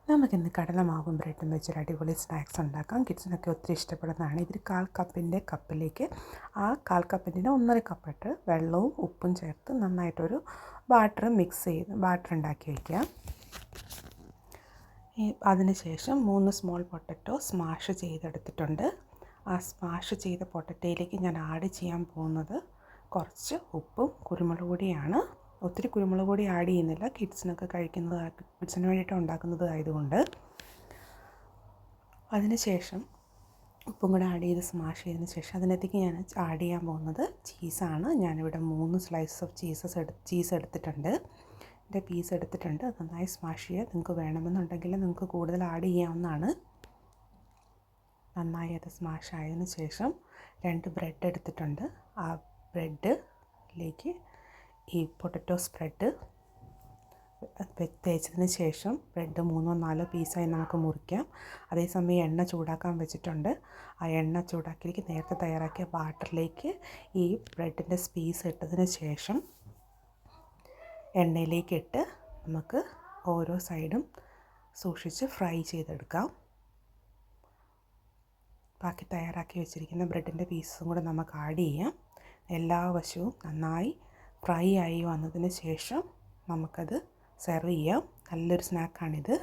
നമുക്കിന്ന് കടലമാവും ബ്രെഡും വെച്ചൊരു അടിപൊളി സ്നാക്സ് ഉണ്ടാക്കാം. കിഡ്സിനൊക്കെ ഒത്തിരി ഇഷ്ടപ്പെടുന്നതാണ്. ഇതിൽ 1/4 കപ്പിൻ്റെ കപ്പിലേക്ക് ആ 1/4 കപ്പിൻ്റെ 1.5 കപ്പിട്ട് വെള്ളവും ഉപ്പും ചേർത്ത് നന്നായിട്ടൊരു ബാറ്റർ ഉണ്ടാക്കി വയ്ക്കുക. അതിനുശേഷം 3 സ്മോൾ പൊട്ടറ്റോ സ്മാഷ് ചെയ്തെടുത്തിട്ടുണ്ട്. ആ സ്മാഷ് ചെയ്ത പൊട്ടറ്റോയിലേക്ക് ഞാൻ ആഡ് ചെയ്യാൻ പോകുന്നത് കുറച്ച് ഉപ്പും കുരുമുളക് പൊടിയാണ്. ഒത്തിരി കുരുമുളക് പൊടി ആഡ് ചെയ്യുന്നില്ല, കിഡ്സിന് വേണ്ടിയിട്ട് ഉണ്ടാക്കുന്നത് ആയതുകൊണ്ട്. അതിനുശേഷം ഉപ്പും കൂടെ ആഡ് ചെയ്ത് സ്മാഷ് ചെയ്തതിന് ശേഷം അതിനകത്തേക്ക് ഞാൻ ആഡ് ചെയ്യാൻ പോകുന്നത് ചീസാണ്. ഞാനിവിടെ 3 സ്ലൈസ് ഓഫ് ചീസ് എടുത്തിട്ടുണ്ട്. എൻ്റെ പീസ് എടുത്തിട്ടുണ്ട്. അത് നന്നായി സ്മാഷ് ചെയ്യുക. നിങ്ങൾക്ക് വേണമെന്നുണ്ടെങ്കിൽ നിങ്ങൾക്ക് കൂടുതൽ ആഡ് ചെയ്യാവുന്നതാണ്. നന്നായി അത് സ്മാഷ് ആയതിന് ശേഷം 2 ബ്രെഡ് എടുത്തിട്ടുണ്ട്. ആ ബ്രെഡിലേക്ക് ഈ പൊട്ടറ്റോ സ്പ്രെഡ് തേച്ചതിന് ശേഷം ബ്രെഡ് 3-4 പീസായി നമുക്ക് മുറിക്കാം. അതേസമയം എണ്ണ ചൂടാക്കാൻ വെച്ചിട്ടുണ്ട്. ആ എണ്ണ ചൂടാക്കിലേക്ക് നേരത്തെ തയ്യാറാക്കിയ ബാറ്ററിലേക്ക് ഈ ബ്രെഡിൻ്റെ പീസ് ഇട്ടതിന് ശേഷം എണ്ണയിലേക്ക് ഇട്ട് നമുക്ക് ഓരോ സൈഡും സൂക്ഷിച്ച് ഫ്രൈ ചെയ്തെടുക്കാം. ബാക്കി തയ്യാറാക്കി വെച്ചിരിക്കുന്ന ബ്രെഡിൻ്റെ പീസും കൂടെ നമുക്ക് ആഡ് ചെയ്യാം. എല്ലാ വശവും നന്നായി ഫ്രൈ ആയി വന്നതിന് ശേഷം നമുക്കത് സെർവ് ചെയ്യാം. നല്ലൊരു സ്നാക്കാണിത്.